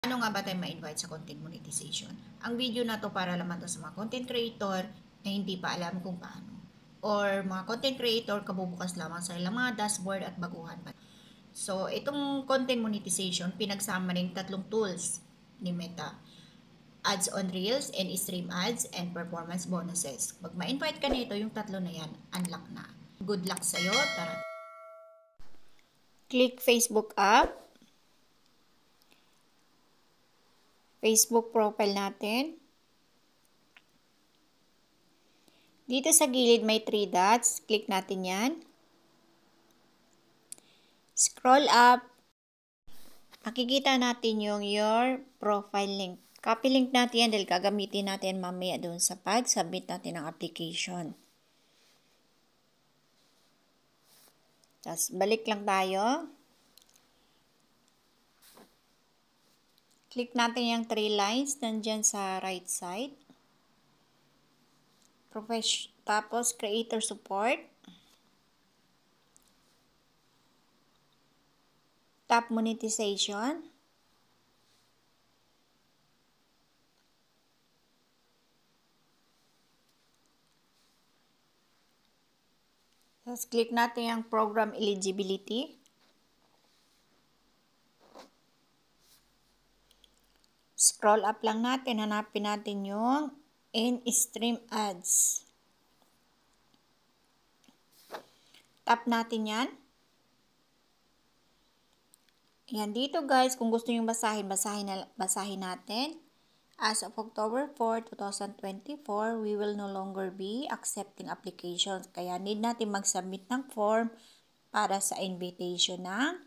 Paano nga ba tayo ma-invite sa content monetization? Ang video na to para naman to sa mga content creator na hindi pa alam kung paano. Or mga content creator kabubukas lamang sa ilang mga dashboard at baguhan pa. So, itong content monetization, pinagsama rin tatlong tools ni Meta. Ads on Reels and stream ads and performance bonuses. Pag ma-invite ka nito, yung tatlo na yan, unlock na. Good luck sa'yo. Tara. Click Facebook app. Facebook profile natin. Dito sa gilid may 3 dots. Click natin yan. Scroll up. Makikita natin yung your profile link. Copy link natin yan dahil gagamitin natin mamaya doon sa pag-submit natin ng application. Tapos balik lang tayo. Click natin yung 3 lines nandyan sa right side. Tapos creator support. Tap monetization. Tapos click natin yung program eligibility. Scroll up lang natin, hanapin natin yung in-stream ads. Tap natin yan. Yan dito guys, kung gusto nyo basahin natin. As of October 4, 2024, we will no longer be accepting applications. Kaya need natin mag-submit ng form para sa invitation ng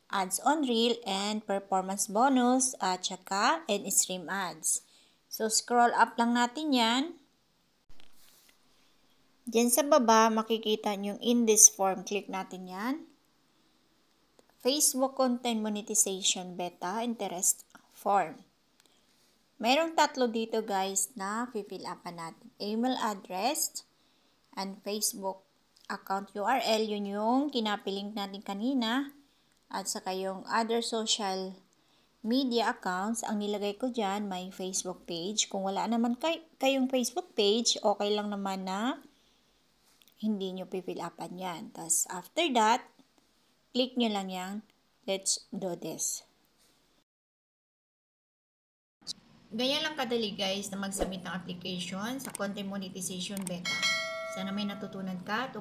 ads on reel and performance bonus at saka in-stream ads. So, scroll up lang natin yan. Diyan sa baba, makikita nyo yung in this form. Click natin yan. Facebook Content Monetization Beta Interest Form. Mayroong tatlo dito guys na fill upan natin. Email address and Facebook account URL. Yun yung kinapilink natin kanina. At saka yung other social media accounts, ang nilagay ko dyan, may Facebook page. Kung wala naman kayong Facebook page, okay lang naman na hindi nyo fill upan yan. Tapos after that, click nyo lang yan, let's do this. Ganyan lang kadali guys na mag-submit ng application sa Content Monetization Beta. Sana may natutunan ka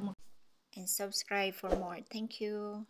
and subscribe for more. Thank you.